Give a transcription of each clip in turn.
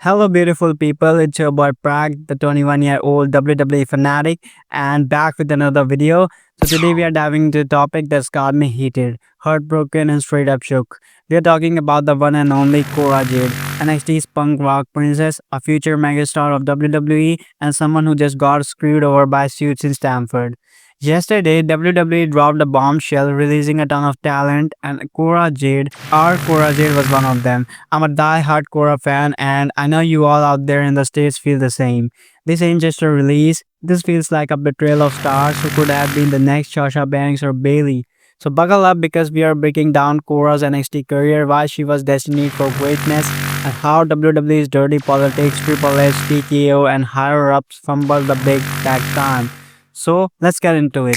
Hello, beautiful people. It's your boy Prag, the 21-year-old WWE fanatic, and back with another video. So, today we are diving into a topic that's got me heated, heartbroken, and straight up shook. We are talking about the one and only Cora Jade, NXT's punk rock princess, a future megastar of WWE, and someone who just got screwed over by suits in Stamford. Yesterday, WWE dropped a bombshell, releasing a ton of talent, and Cora Jade was one of them. I'm a die-hard Cora fan, and I know you all out there in the States feel the same. This ain't just a release, this feels like a betrayal of stars who could have been the next Sasha Banks or Bailey. So buckle up because we are breaking down Cora's NXT career, why she was destined for greatness, and how WWE's dirty politics, Triple H, TKO, and higher-ups fumbled the big tag time. So let's get into it.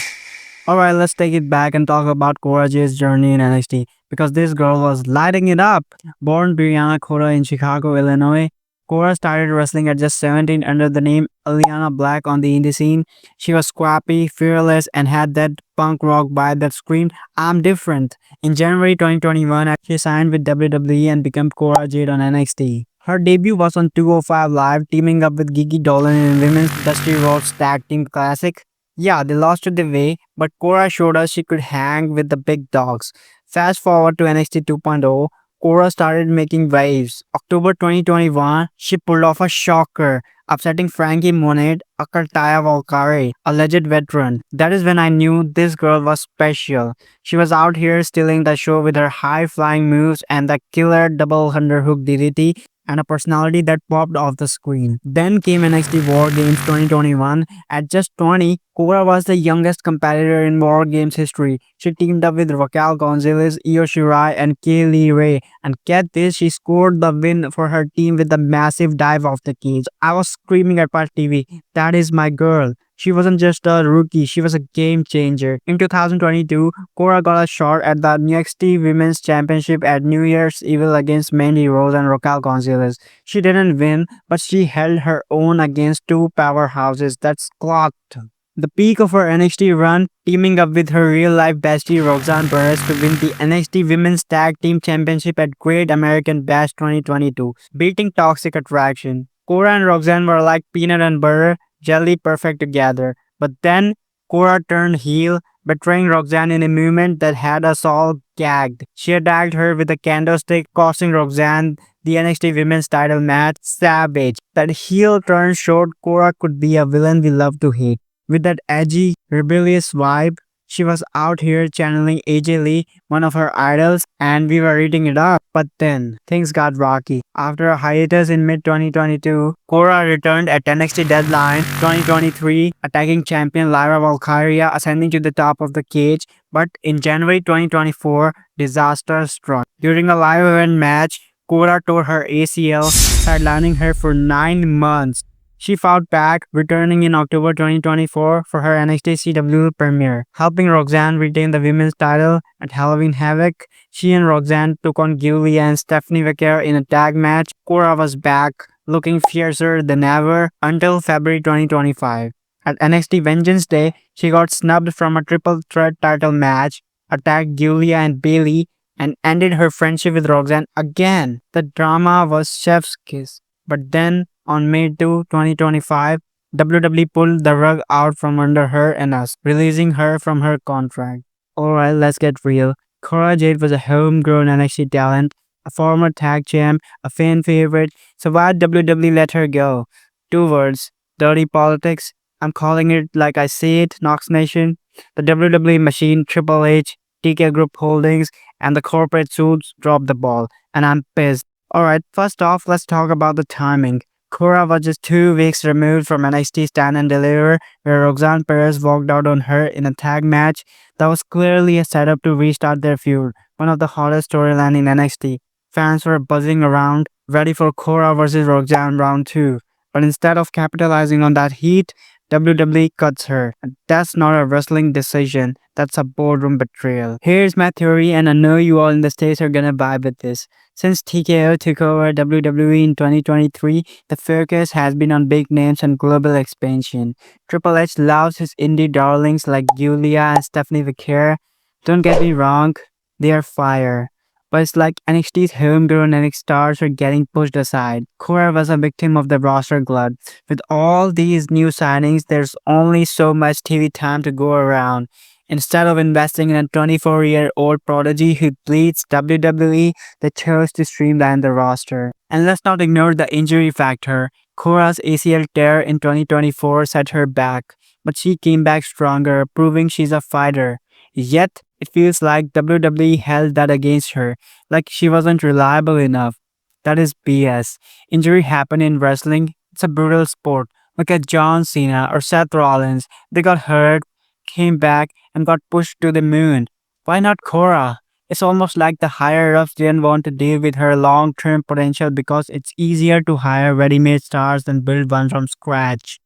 Alright, let's take it back and talk about Cora Jade's journey in NXT because this girl was lighting it up. Born Brianna Cora in Chicago, Illinois, Cora started wrestling at just 17 under the name Aliana Black on the indie scene. She was scrappy, fearless, and had that punk rock vibe that screamed, "I'm different." In January 2021, she signed with WWE and became Cora Jade on NXT. Her debut was on 205 Live, teaming up with Gigi Dolan in Women's Dusty Rhodes Tag Team Classic. Yeah, they lost to the way, but Cora showed us she could hang with the big dogs. Fast forward to NXT 2.0, Cora started making waves. October 2021, she pulled off a shocker, upsetting Frankie Monet, Akartaya Valkyrie, a legit veteran. That is when I knew this girl was special. She was out here stealing the show with her high-flying moves and the killer double underhook DDT, and a personality that popped off the screen. Then came NXT War Games 2021. At just 20, Cora was the youngest competitor in War Games history. She teamed up with Raquel Gonzalez, Io Shirai, and Kaylee Ray. And get this, she scored the win for her team with a massive dive off the cage. I was screaming at my TV, "That is my girl." She wasn't just a rookie, she was a game changer. In 2022, Cora got a shot at the NXT Women's Championship at New Year's Evil against Mandy Rose and Raquel Gonzalez. She didn't win, but she held her own against two powerhouses. That's clocked. The peak of her NXT run, teaming up with her real-life bestie Roxanne Perez to win the NXT Women's Tag Team Championship at Great American Bash 2022, beating Toxic Attraction. Cora and Roxanne were like peanut and butter, jelly perfect together. But then, Cora turned heel, betraying Roxanne in a movement that had us all gagged. She attacked her with a candlestick, costing Roxanne the NXT Women's title match. Savage. That heel turn showed Cora could be a villain we love to hate. With that edgy, rebellious vibe, she was out here channeling AJ Lee, one of her idols, and we were eating it up. But then, things got rocky. After a hiatus in mid-2022, Cora returned at NXT Deadline 2023, attacking champion Lyra Valkyria, ascending to the top of the cage. But in January 2024, disaster struck. During a live event match, Cora tore her ACL, sidelining her for 9 months. She fought back, returning in October 2024 for her NXT CW premiere, helping Roxanne retain the women's title at Halloween Havoc. She and Roxanne took on Giulia and Stephanie Vaquer in a tag match. Cora was back, looking fiercer than ever until February 2025. At NXT Vengeance Day, she got snubbed from a triple threat title match, attacked Giulia and Bailey, and ended her friendship with Roxanne again. The drama was chef's kiss. But then, on May 2, 2025, WWE pulled the rug out from under her and us, releasing her from her contract. Alright, let's get real. Cora Jade was a homegrown NXT talent, a former tag champ, a fan favorite, so why did WWE let her go? Two words, dirty politics. I'm calling it like I see it, Knox Nation. The WWE machine, Triple H, TK Group Holdings, and the corporate suits dropped the ball, and I'm pissed. Alright, first off, let's talk about the timing. Cora was just 2 weeks removed from NXT Stand and Deliver, where Roxanne Perez walked out on her in a tag match that was clearly a setup to restart their feud, one of the hottest storylines in NXT. Fans were buzzing around, ready for Cora versus Roxanne round 2. But instead of capitalizing on that heat, WWE cuts her. And that's not a wrestling decision, that's a boardroom betrayal. Here's my theory, and I know you all in the States are gonna vibe with this. Since TKO took over WWE in 2023, the focus has been on big names and global expansion. Triple H loves his indie darlings like Giulia and Stephanie Vaquer. Don't get me wrong, they are fire. But it's like NXT's homegrown NXT stars are getting pushed aside. Cora was a victim of the roster glut. With all these new signings, there's only so much TV time to go around. Instead of investing in a 24-year-old prodigy who bleeds WWE, they chose to streamline the roster. And let's not ignore the injury factor. Cora's ACL tear in 2024 set her back, but she came back stronger, proving she's a fighter. Yet, it feels like WWE held that against her, like she wasn't reliable enough. That is BS. Injury happen in wrestling. It's a brutal sport. Look at John Cena or Seth Rollins. They got hurt, came back, and got pushed to the moon. Why not Cora? It's almost like the higher ups didn't want to deal with her long term potential because it's easier to hire ready made stars than build one from scratch.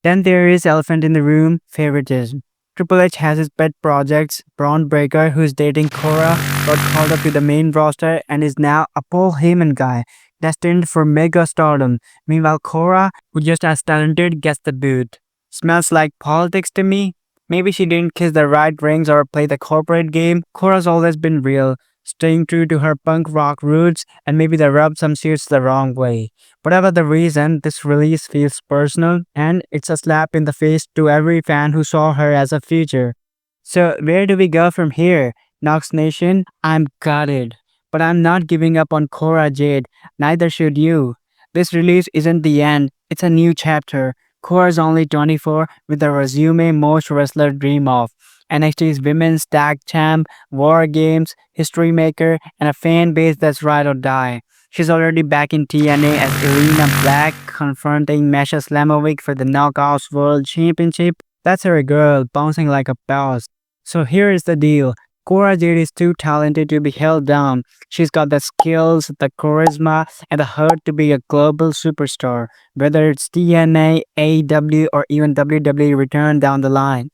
Then there is elephant in the room, favoritism. Triple H has his pet projects. Braun Breaker, who's dating Cora, got called up to the main roster and is now a Paul Heyman guy, destined for mega stardom. Meanwhile, Cora, who just as talented, gets the boot. Smells like politics to me. Maybe she didn't kiss the right rings or play the corporate game. Cora's always been real, staying true to her punk rock roots, and maybe they rubbed some seeds the wrong way. Whatever the reason, this release feels personal, and it's a slap in the face to every fan who saw her as a future. So, where do we go from here? Nox Nation, I'm gutted. But I'm not giving up on Cora Jade, neither should you. This release isn't the end, it's a new chapter. Cora's only 24 with a resume most wrestlers dream of. NXT's Women's Tag Champ, War Games, History Maker, and a fan base that's ride or die. She's already back in TNA as Elena Black, confronting Masha Slamovic for the Knockouts World Championship. That's her girl, bouncing like a boss. So here is the deal. Cora Jade is too talented to be held down. She's got the skills, the charisma, and the heart to be a global superstar, whether it's TNA, AEW, or even WWE return down the line.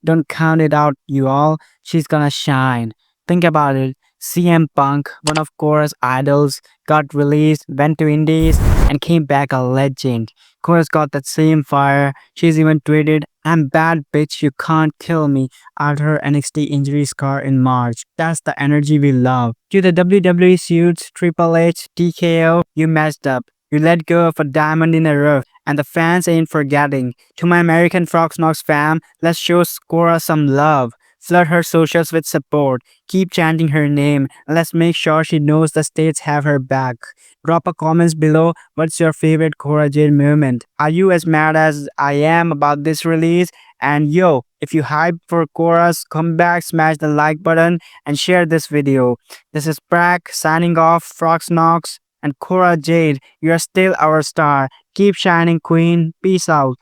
Don't count it out, you all. She's gonna shine. Think about it. CM Punk, one of Cora's idols, got released, went to Indies, and came back a legend. Cora's got that same fire. She's even tweeted, "I'm bad bitch, you can't kill me," after her NXT injury scar in March. That's the energy we love. To the WWE suits, Triple H, TKO, you messed up. You let go of a diamond in the rough, and the fans ain't forgetting. To my American FROX fam, let's show Cora some love. Flood her socials with support. Keep chanting her name, and let's make sure she knows the states have her back. Drop a comments below. What's your favorite Cora Jade moment? Are you as mad as I am about this release? And yo, if you hype for Cora's comeback, smash the like button and share this video. This is Brack signing off, Frox Knox, and Cora Jade. You are still our star. Keep shining, queen. Peace out.